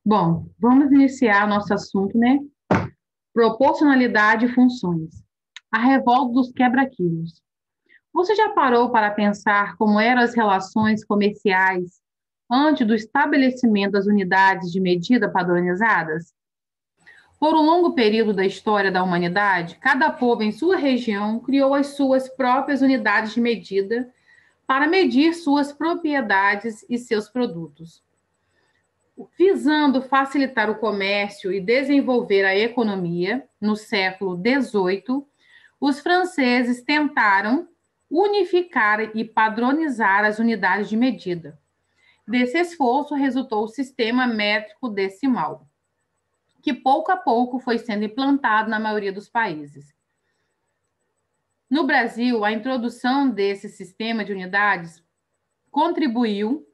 Bom, vamos iniciar nosso assunto, né? Proporcionalidade e funções. A revolta dos quebra-quilos. Você já parou para pensar como eram as relações comerciais antes do estabelecimento das unidades de medida padronizadas? Por um longo período da história da humanidade, cada povo em sua região criou as suas próprias unidades de medida para medir suas propriedades e seus produtos. Visando facilitar o comércio e desenvolver a economia, no século XVIII, os franceses tentaram unificar e padronizar as unidades de medida. Desse esforço resultou o sistema métrico decimal, que pouco a pouco foi sendo implantado na maioria dos países. No Brasil, a introdução desse sistema de unidades contribuiu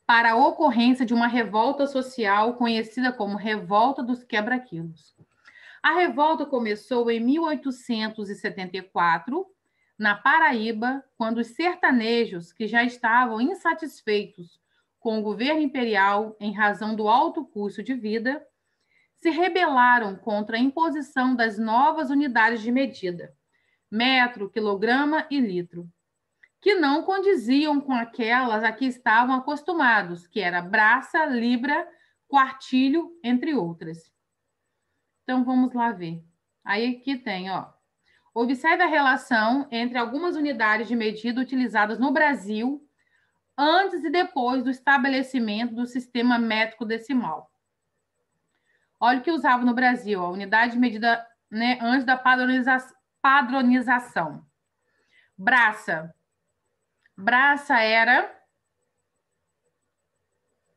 para a ocorrência de uma revolta social conhecida como Revolta dos Quebra-Quilos. A revolta começou em 1874, na Paraíba, quando os sertanejos, que já estavam insatisfeitos com o governo imperial em razão do alto custo de vida, se rebelaram contra a imposição das novas unidades de medida, metro, quilograma e litro, que não condiziam com aquelas a que estavam acostumados, que era braça, libra, quartilho, entre outras. Então, vamos lá ver. Aí aqui tem, ó. Observe a relação entre algumas unidades de medida utilizadas no Brasil antes e depois do estabelecimento do sistema métrico decimal. Olha o que usava no Brasil, a unidade de medida, né, antes da padronização. Braça. Braça era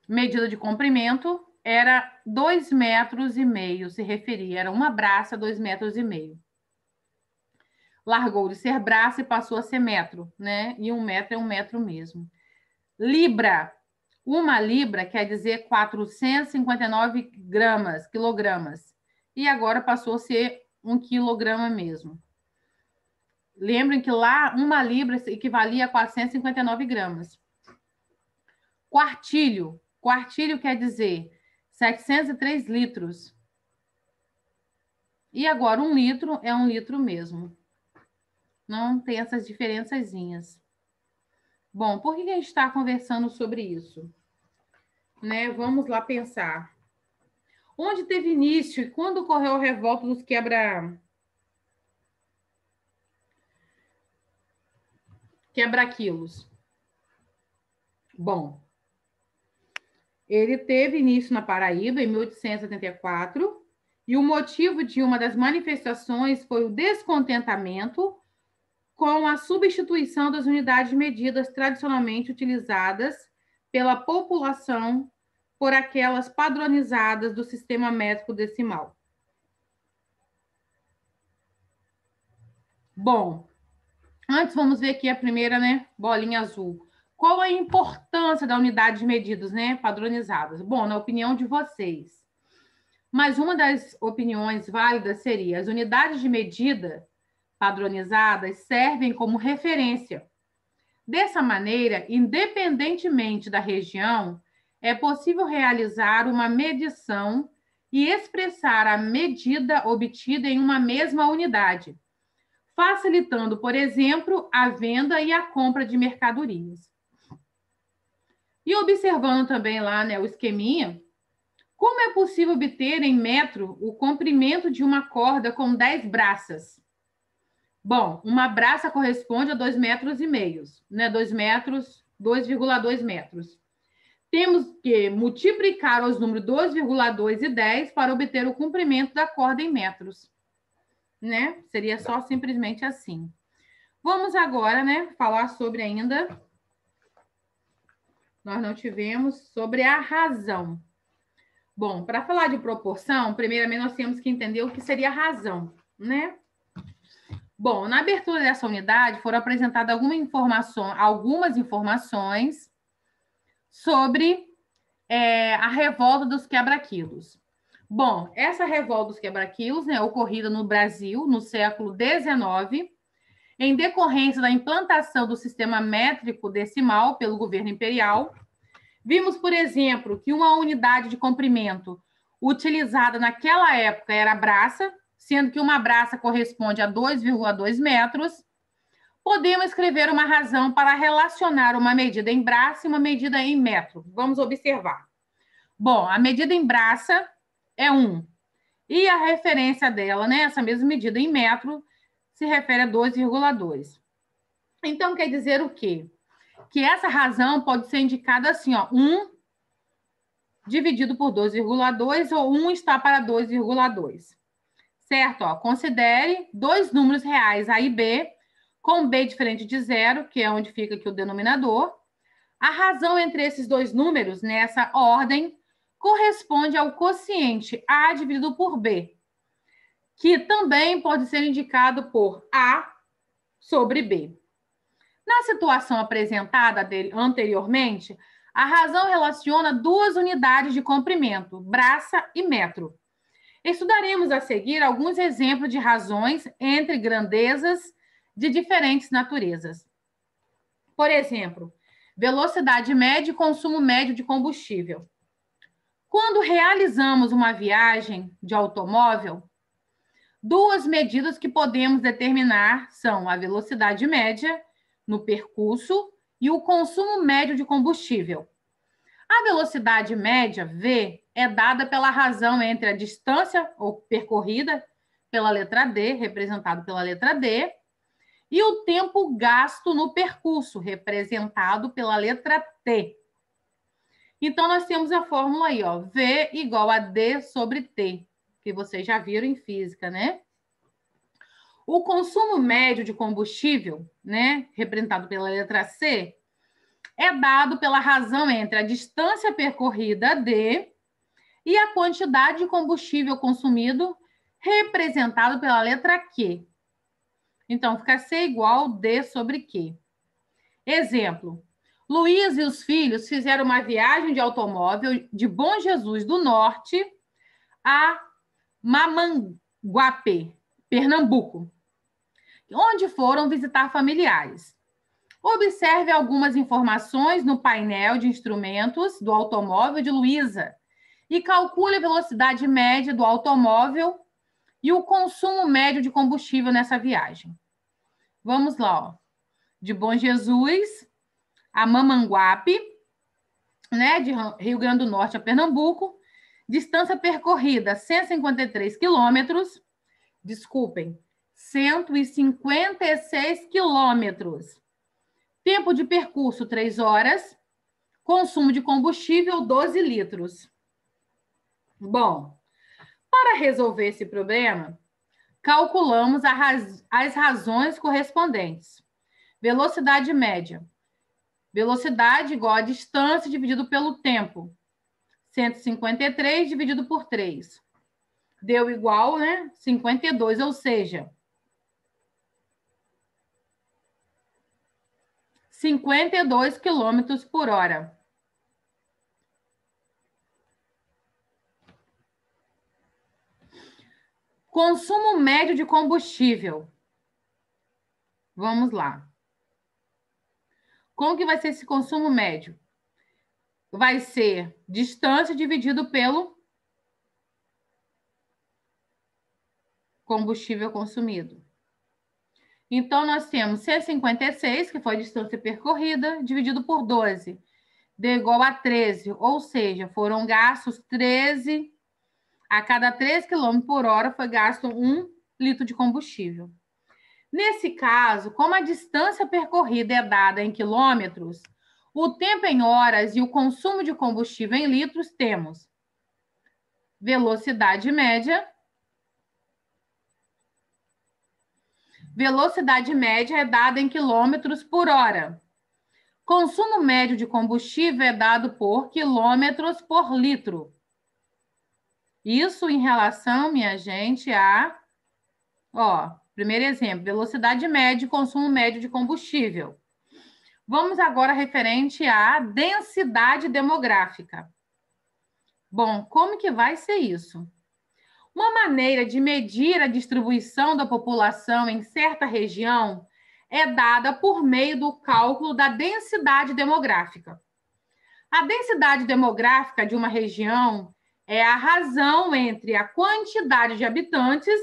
medida de comprimento, era 2,5 metros, se referia, era uma braça, 2,5 metros. Largou de ser braça e passou a ser metro, né? E 1 metro é 1 metro mesmo. Libra. Uma libra quer dizer 459 gramas, quilogramas. E agora passou a ser 1 quilograma mesmo. Lembrem que lá uma libra equivalia a 459 gramas. Quartilho. Quartilho quer dizer 703 litros. E agora 1 litro é 1 litro mesmo. Não tem essas diferençazinhas. Bom, por que a gente está conversando sobre isso? Né? Vamos lá pensar. Onde teve início e quando ocorreu a revolta dos quebra-quilos? Bom, ele teve início na Paraíba em 1874 e o motivo de uma das manifestações foi o descontentamento com a substituição das unidades de medidas tradicionalmente utilizadas pela população por aquelas padronizadas do sistema métrico decimal. Bom, antes vamos ver aqui a primeira, né, bolinha azul. Qual a importância da unidade de medidas, né, padronizadas? Bom, na opinião de vocês. Mas uma das opiniões válidas seria: as unidades de medida padronizadas servem como referência. Dessa maneira, independentemente da região, é possível realizar uma medição e expressar a medida obtida em uma mesma unidade, facilitando, por exemplo, a venda e a compra de mercadorias. E observando também lá, né, o esqueminha, como é possível obter em metro o comprimento de uma corda com 10 braças? Bom, uma braça corresponde a 2,5 metros, né? 2 metros, 2,2 metros. Temos que multiplicar os números 2,2 e 10 para obter o comprimento da corda em metros, né? Seria só simplesmente assim. Vamos agora, né, falar sobre ainda, nós não tivemos, sobre a razão. Bom, para falar de proporção, primeiramente nós temos que entender o que seria a razão, né? Bom, na abertura dessa unidade foram apresentadas algumas informações sobre a revolta dos quebra-quilos. Bom, essa revolta dos quebra-quilos, né, ocorrida no Brasil no século XIX, em decorrência da implantação do sistema métrico decimal pelo governo imperial, Vimos, por exemplo, que uma unidade de comprimento utilizada naquela época era a braça, sendo que uma braça corresponde a 2,2 metros. Podemos escrever uma razão para relacionar uma medida em braça e uma medida em metro. Vamos observar. Bom, a medida em braça é 1. E a referência dela, né, essa mesma medida em metro, se refere a 2,2. Então, quer dizer o quê? Que essa razão pode ser indicada assim, ó, 1 dividido por 2,2 ou 1 está para 2,2. Certo? Ó, considere dois números reais, A e B, com B diferente de zero, que é onde fica aqui o denominador. A razão entre esses dois números, nessa ordem, corresponde ao quociente A dividido por B, que também pode ser indicado por A sobre B. Na situação apresentada anteriormente, a razão relaciona duas unidades de comprimento, braça e metro. Estudaremos a seguir alguns exemplos de razões entre grandezas de diferentes naturezas. Por exemplo, velocidade média e consumo médio de combustível. Quando realizamos uma viagem de automóvel, duas medidas que podemos determinar são a velocidade média no percurso e o consumo médio de combustível. A velocidade média, V, é dada pela razão entre a distância ou percorrida pela letra D, representado pela letra D, e o tempo gasto no percurso, representado pela letra T. Então, nós temos a fórmula aí, ó, V igual a D sobre T, que vocês já viram em física, né? O consumo médio de combustível, né, representado pela letra C, é dado pela razão entre a distância percorrida, D, e a quantidade de combustível consumido, representado pela letra Q. Então, fica C igual D sobre Q. Exemplo. Luiz e os filhos fizeram uma viagem de automóvel de Bom Jesus do Norte a Mamanguape, Pernambuco, onde foram visitar familiares. Observe algumas informações no painel de instrumentos do automóvel de Luísa e calcule a velocidade média do automóvel e o consumo médio de combustível nessa viagem. Vamos lá, ó. De Bom Jesus a Mamanguape, né, de Rio Grande do Norte a Pernambuco, distância percorrida 153 quilômetros, desculpem, 156 quilômetros. Tempo de percurso, 3 horas. Consumo de combustível, 12 litros. Bom, para resolver esse problema, calculamos as razões correspondentes. Velocidade média. Velocidade igual a distância dividido pelo tempo. 153 dividido por 3. Deu igual, né? 52, ou seja, 52 quilômetros por hora. Consumo médio de combustível. Vamos lá. Como que vai ser esse consumo médio? Vai ser distância dividido pelo combustível consumido. Então, nós temos 156, que foi a distância percorrida, dividido por 12. Deu igual a 13, ou seja, foram gastos 13, a cada 13 km por hora foi gasto 1 litro de combustível. Nesse caso, como a distância percorrida é dada em quilômetros, o tempo em horas e o consumo de combustível em litros, temos velocidade média. Velocidade média é dada em quilômetros por hora. Consumo médio de combustível é dado por quilômetros por litro. Isso em relação, minha gente, a... Ó, primeiro exemplo, velocidade média e consumo médio de combustível. Vamos agora referente à densidade demográfica. Bom, como que vai ser isso? Uma maneira de medir a distribuição da população em certa região é dada por meio do cálculo da densidade demográfica. A densidade demográfica de uma região é a razão entre a quantidade de habitantes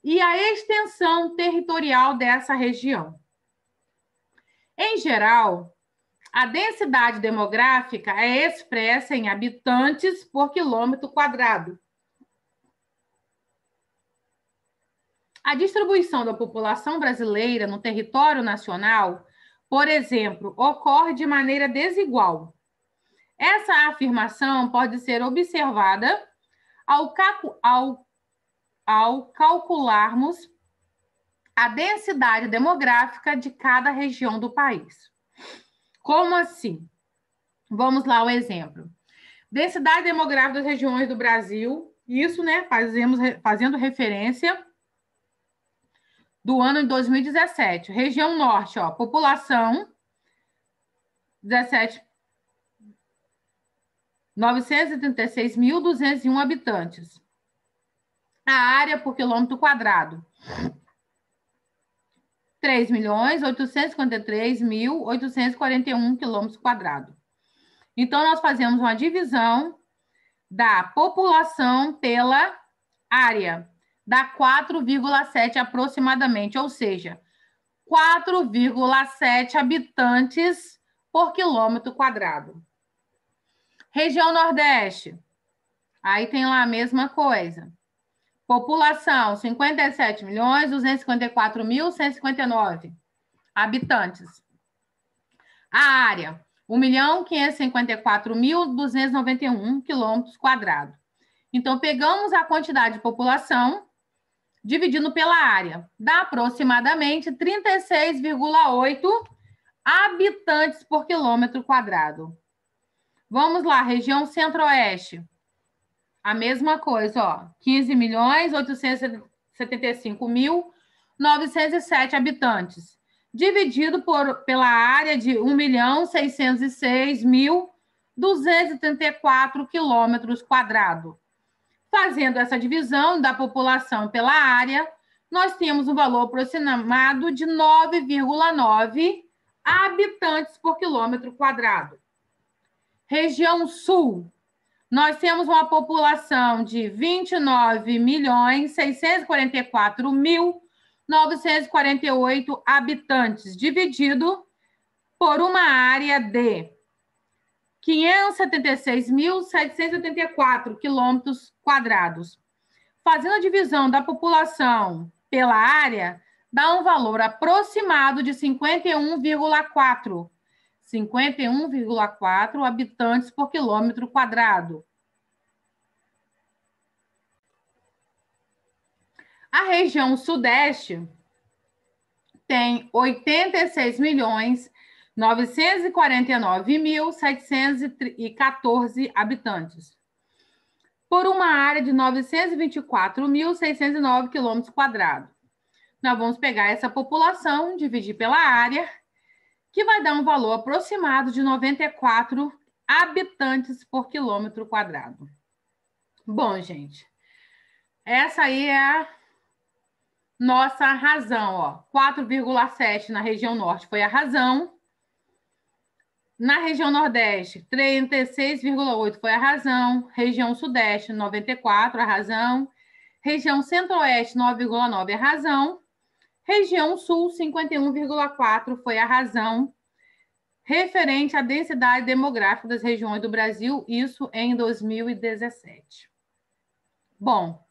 e a extensão territorial dessa região. Em geral, a densidade demográfica é expressa em habitantes por quilômetro quadrado. A distribuição da população brasileira no território nacional, por exemplo, ocorre de maneira desigual. Essa afirmação pode ser observada ao calcularmos a densidade demográfica de cada região do país. Como assim? Vamos lá o exemplo. Densidade demográfica das regiões do Brasil, isso, né, fazendo referência do ano de 2017. Região Norte, ó, população 936.201 habitantes. A área por quilômetro quadrado, 3.853.841 quilômetros quadrados. Então, nós fazemos uma divisão da população pela área, dá 4,7 aproximadamente, ou seja, 4,7 habitantes por quilômetro quadrado. Região Nordeste, aí tem lá a mesma coisa. População, 57.254.159 habitantes. A área, 1.554.291 quilômetros quadrados. Então, pegamos a quantidade de população, dividindo pela área, dá aproximadamente 36,8 habitantes por quilômetro quadrado. Vamos lá, região Centro-Oeste. A mesma coisa, ó, 15.875.907 habitantes, dividido pela área de 1.606.234 quilômetros quadrados. Fazendo essa divisão da população pela área, nós temos um valor aproximado de 9,9 habitantes por quilômetro quadrado. Região Sul, nós temos uma população de 29.644.948 habitantes, dividido por uma área de 576.784 quilômetros quadrados. Fazendo a divisão da população pela área, dá um valor aproximado de 51,4 habitantes por quilômetro quadrado. A região Sudeste tem 86.949.714 habitantes, por uma área de 924.609 quilômetros quadrados. Nós vamos pegar essa população, dividir pela área, que vai dar um valor aproximado de 94 habitantes por quilômetro quadrado. Bom, gente, essa aí é a nossa razão, ó. 4,7 na região Norte foi a razão. Na região Nordeste, 36,8 foi a razão. Região Sudeste, 94 a razão. Região Centro-Oeste, 9,9 a razão. Região Sul, 51,4 foi a razão referente à densidade demográfica das regiões do Brasil, isso em 2017. Bom,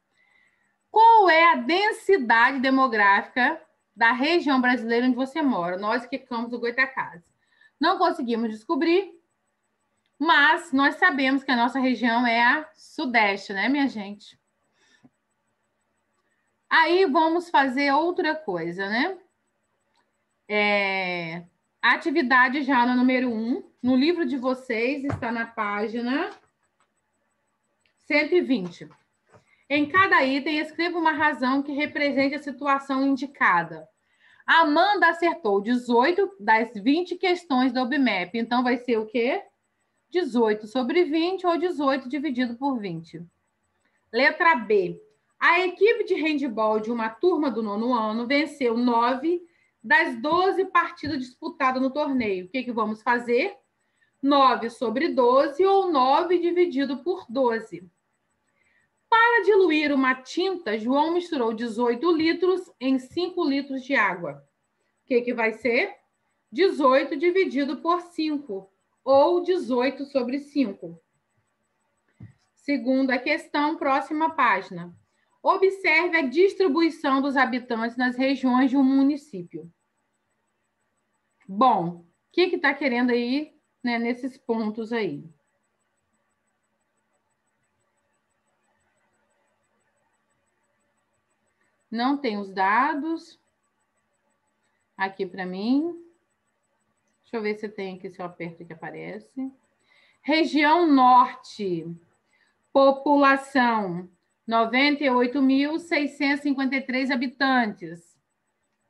qual é a densidade demográfica da região brasileira onde você mora? Nós que ficamos do Goitacazes. Não conseguimos descobrir, mas nós sabemos que a nossa região é a Sudeste, né, minha gente? Aí vamos fazer outra coisa, né? Atividade já no número 1. No livro de vocês está na página 120. Em cada item, escreva uma razão que represente a situação indicada. A Amanda acertou 18 das 20 questões do OBMAP. Então, vai ser o quê? 18 sobre 20 ou 18 dividido por 20. Letra B. A equipe de handebol de uma turma do 9º ano venceu 9 das 12 partidas disputadas no torneio. O que vamos fazer? 9 sobre 12 ou 9 dividido por 12. Para diluir uma tinta, João misturou 18 litros em 5 litros de água. O que vai ser? 18 dividido por 5, ou 18 sobre 5. Segunda questão, próxima página. Observe a distribuição dos habitantes nas regiões de um município. Bom, o que está querendo aí, né, nesses pontos aí? Não tem os dados aqui para mim. Deixa eu ver se tem aqui, se eu aperto que aparece. Região Norte. População, 98.653 habitantes.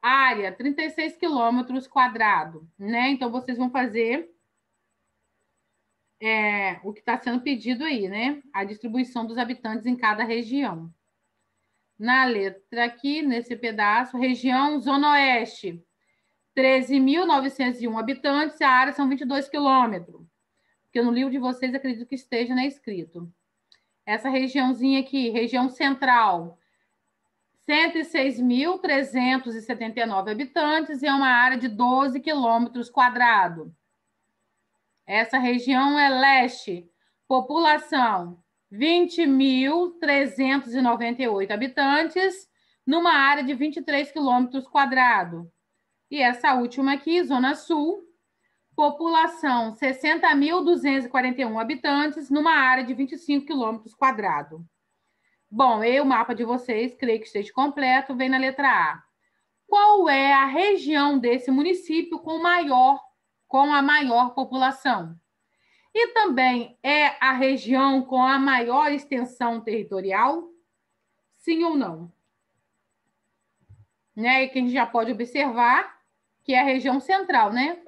Área, 36 quilômetros quadrados, né? Então, vocês vão fazer o que está sendo pedido aí, né? A distribuição dos habitantes em cada região. Na letra aqui, nesse pedaço, região Zona Oeste, 13.901 habitantes, a área são 22 quilômetros. Porque no livro de vocês, acredito que esteja, né, escrito. Essa regiãozinha aqui, região central, 106.379 habitantes e é uma área de 12 quilômetros quadrados. Essa região é leste, população, 20.398 habitantes, numa área de 23 quilômetros quadrados. E essa última aqui, Zona Sul, população, 60.241 habitantes, numa área de 25 quilômetros quadrados. Bom, o mapa de vocês, creio que esteja completo, vem na letra A. Qual é a região desse município com a maior população? E também é a região com a maior extensão territorial? Sim ou não? Né? E que a gente já pode observar que é a região central, né?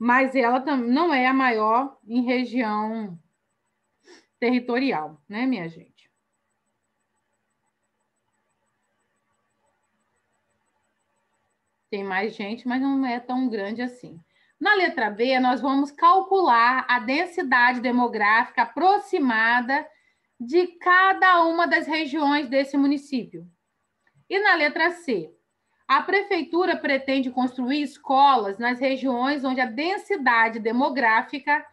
Mas ela não é a maior em região territorial, né, minha gente? Tem mais gente, mas não é tão grande assim. Na letra B, nós vamos calcular a densidade demográfica aproximada de cada uma das regiões desse município. E na letra C, a prefeitura pretende construir escolas nas regiões onde a densidade demográfica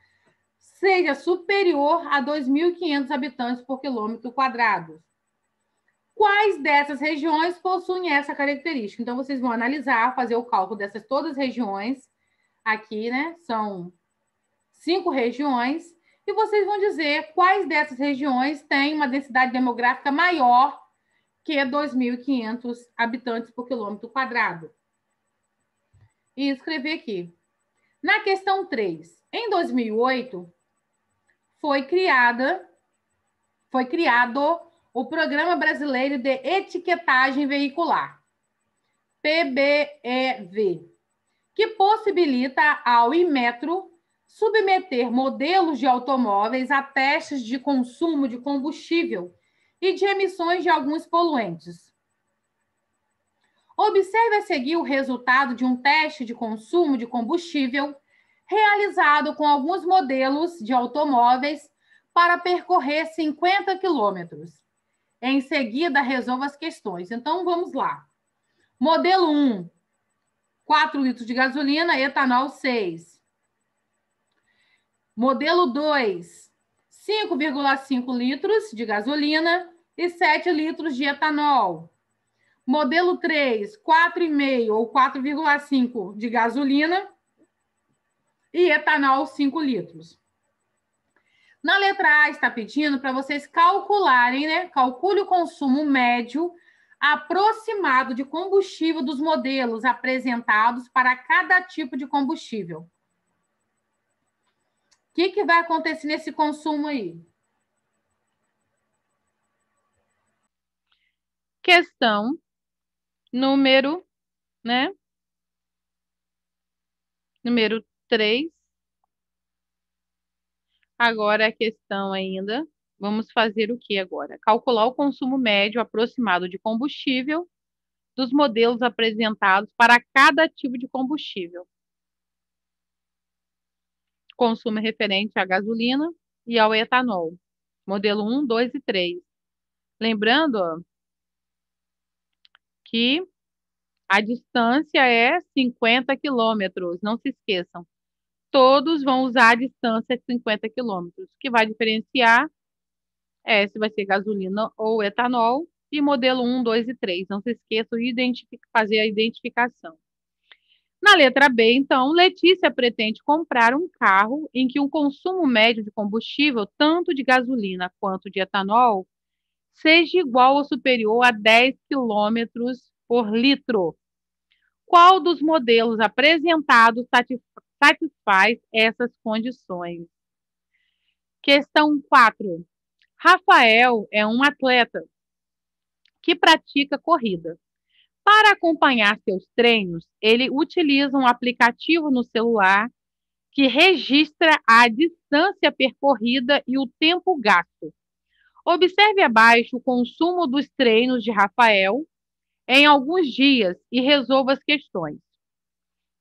seja superior a 2.500 habitantes por quilômetro quadrado. Quais dessas regiões possuem essa característica? Então, vocês vão analisar, fazer o cálculo dessas todas as regiões. Aqui, né? São 5 regiões. E vocês vão dizer quais dessas regiões têm uma densidade demográfica maior que 2.500 habitantes por quilômetro quadrado. E escrever aqui. Na questão 3, em 2008, foi criado o Programa Brasileiro de Etiquetagem Veicular, PBEV, que possibilita ao Inmetro submeter modelos de automóveis a testes de consumo de combustível e de emissões de alguns poluentes. Observe a seguir o resultado de um teste de consumo de combustível realizado com alguns modelos de automóveis para percorrer 50 quilômetros. Em seguida, resolva as questões. Então, vamos lá. Modelo 1, 4 litros de gasolina, etanol 6. Modelo 2, 5,5 litros de gasolina e 7 litros de etanol. Modelo 3, 4,5 ou 4,5 de gasolina e etanol 5 litros. Na letra A está pedindo para vocês calcularem, né? Calcule o consumo médio aproximado de combustível dos modelos apresentados para cada tipo de combustível. O que vai acontecer nesse consumo aí? Questão número, né? Número 3. Agora a questão ainda. Vamos fazer o que agora? Calcular o consumo médio aproximado de combustível dos modelos apresentados para cada tipo de combustível. consumo é referente à gasolina e ao etanol, modelo 1, 2 e 3. Lembrando, ó, que a distância é 50 quilômetros, não se esqueçam. Todos vão usar a distância de 50 quilômetros. O que vai diferenciar é se vai ser gasolina ou etanol, e modelo 1, 2 e 3. Não se esqueçam de fazer a identificação. Na letra B, então, Letícia pretende comprar um carro em que o consumo médio de combustível, tanto de gasolina quanto de etanol, seja igual ou superior a 10 quilômetros por litro. Qual dos modelos apresentados satisfaz essas condições? Questão 4. Rafael é um atleta que pratica corrida. Para acompanhar seus treinos, ele utiliza um aplicativo no celular que registra a distância percorrida e o tempo gasto. Observe abaixo o consumo dos treinos de Rafael em alguns dias e resolva as questões.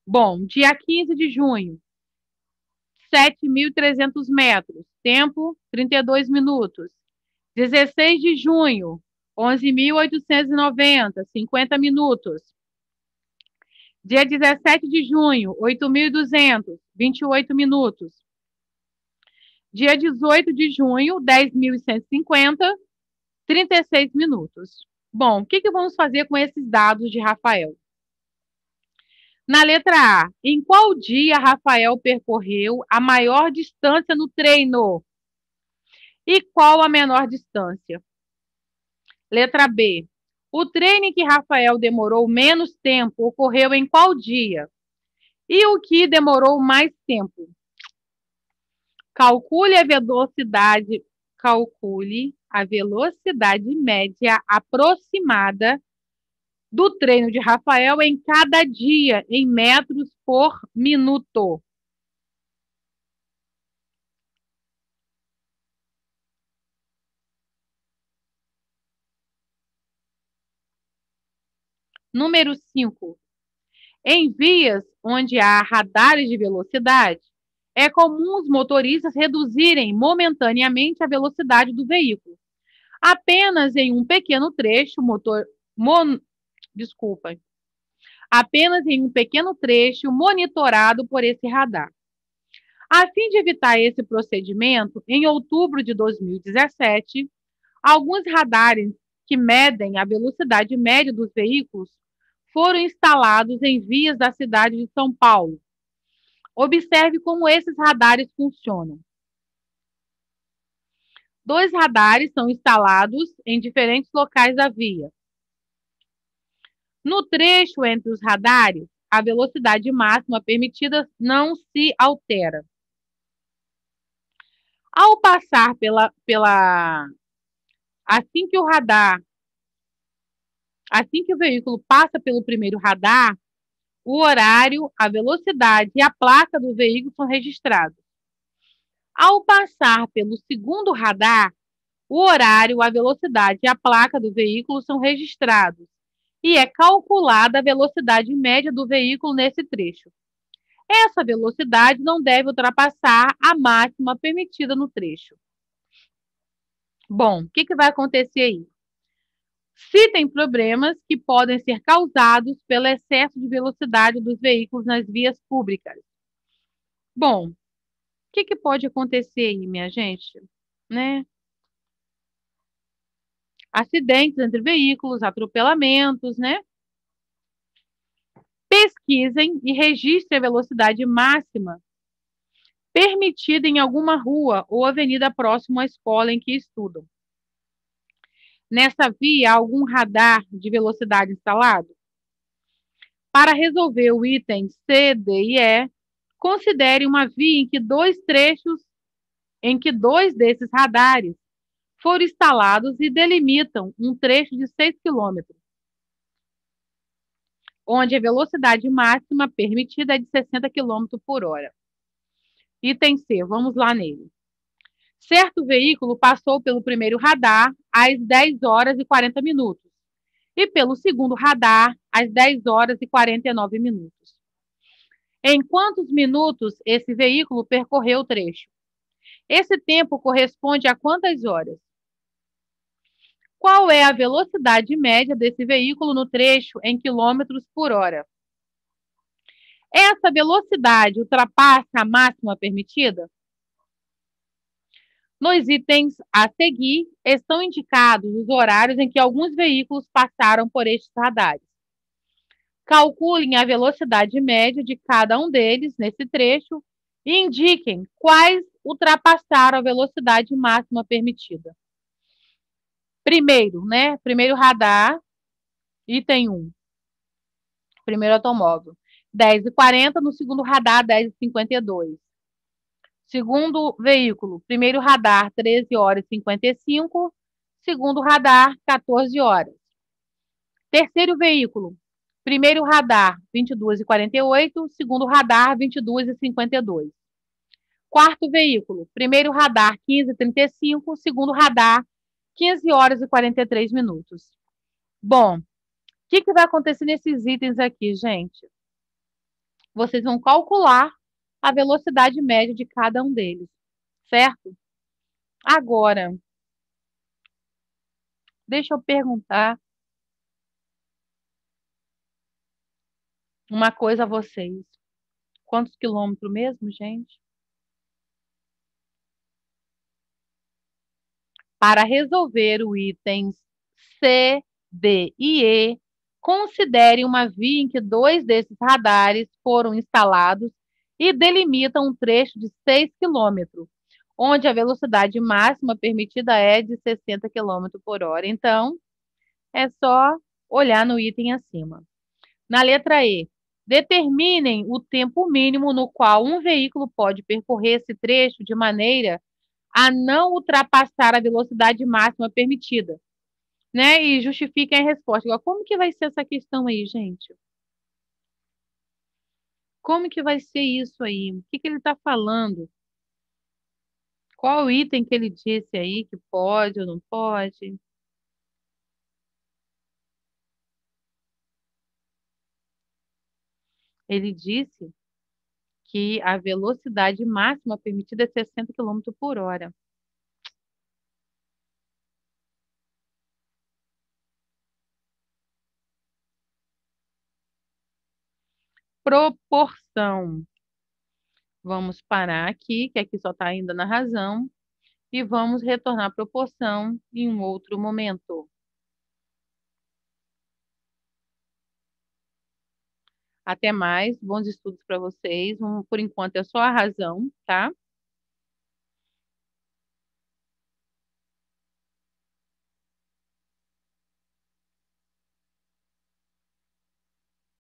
Bom, dia 15 de junho, 7.300 metros, tempo 32 minutos. 16 de junho, 11.890, 50 minutos. Dia 17 de junho, 8.200, 28 minutos. Dia 18 de junho, 10.150, 36 minutos. Bom, o que vamos fazer com esses dados de Rafael? Na letra A, em qual dia Rafael percorreu a maior distância no treino? E qual a menor distância? Letra B, o treino em que Rafael demorou menos tempo ocorreu em qual dia? E o que demorou mais tempo? Calcule a velocidade média aproximada do treino de Rafael em cada dia, em metros por minuto. Número 5. Em vias onde há radares de velocidade, é comum os motoristas reduzirem momentaneamente a velocidade do veículo. Apenas em um pequeno trecho, apenas em um pequeno trecho monitorado por esse radar. A fim de evitar esse procedimento, em outubro de 2017, alguns radares que medem a velocidade média dos veículos foram instalados em vias da cidade de São Paulo. Observe como esses radares funcionam. 2 radares são instalados em diferentes locais da via. No trecho entre os radares, a velocidade máxima permitida não se altera. Ao passar assim que o veículo passa pelo primeiro radar, o horário, a velocidade e a placa do veículo são registrados. Ao passar pelo segundo radar, o horário, a velocidade e a placa do veículo são registrados e é calculada a velocidade média do veículo nesse trecho. Essa velocidade não deve ultrapassar a máxima permitida no trecho. Bom, o que vai acontecer aí? Se tem problemas que podem ser causados pelo excesso de velocidade dos veículos nas vias públicas. Bom, o que pode acontecer aí, minha gente? Né? Acidentes entre veículos, atropelamentos, né? Pesquisem e registrem a velocidade máxima permitida em alguma rua ou avenida próxima à escola em que estudam. Nessa via, há algum radar de velocidade instalado? Para resolver o item C, D e E, considere uma via em que dois desses radares foram instalados e delimitam um trecho de 6 km, onde a velocidade máxima permitida é de 60 km por hora. Item C, vamos lá nele. Certo veículo passou pelo primeiro radar às 10 horas e 40 minutos e pelo segundo radar às 10 horas e 49 minutos. Em quantos minutos esse veículo percorreu o trecho? Esse tempo corresponde a quantas horas? Qual é a velocidade média desse veículo no trecho em quilômetros por hora? Essa velocidade ultrapassa a máxima permitida? Nos itens a seguir, estão indicados os horários em que alguns veículos passaram por estes radares. Calculem a velocidade média de cada um deles nesse trecho e indiquem quais ultrapassaram a velocidade máxima permitida. Primeiro, né? Primeiro radar, item 1. Primeiro automóvel. 10h40, no segundo radar, 10h52. Segundo veículo, primeiro radar, 13h55. Segundo radar, 14 horas. Terceiro veículo, primeiro radar, 22h48. Segundo radar, 22h52. Quarto veículo, primeiro radar, 15h35. Segundo radar, 15h43. Bom, o que vai acontecer nesses itens aqui, gente? Vocês vão calcular a velocidade média de cada um deles, certo? Agora, deixa eu perguntar uma coisa a vocês. Quantos quilômetros mesmo, gente? Para resolver o itens C, D e E, considere uma via em que 2 desses radares foram instalados e delimitam um trecho de 6 quilômetros, onde a velocidade máxima permitida é de 60 km por hora. Então, é só olhar no item acima. Na letra E, determinem o tempo mínimo no qual um veículo pode percorrer esse trecho de maneira a não ultrapassar a velocidade máxima permitida, né? E justifiquem a resposta. Agora, como que vai ser essa questão aí, gente? Como que vai ser isso aí? O que ele está falando? Qual o item que ele disse aí que pode ou não pode? Ele disse que a velocidade máxima permitida é 60 km por hora. Proporção. Vamos parar aqui, que aqui só está ainda na razão, e vamos retornar à proporção em um outro momento. Até mais, bons estudos para vocês. Por enquanto é só a razão, tá?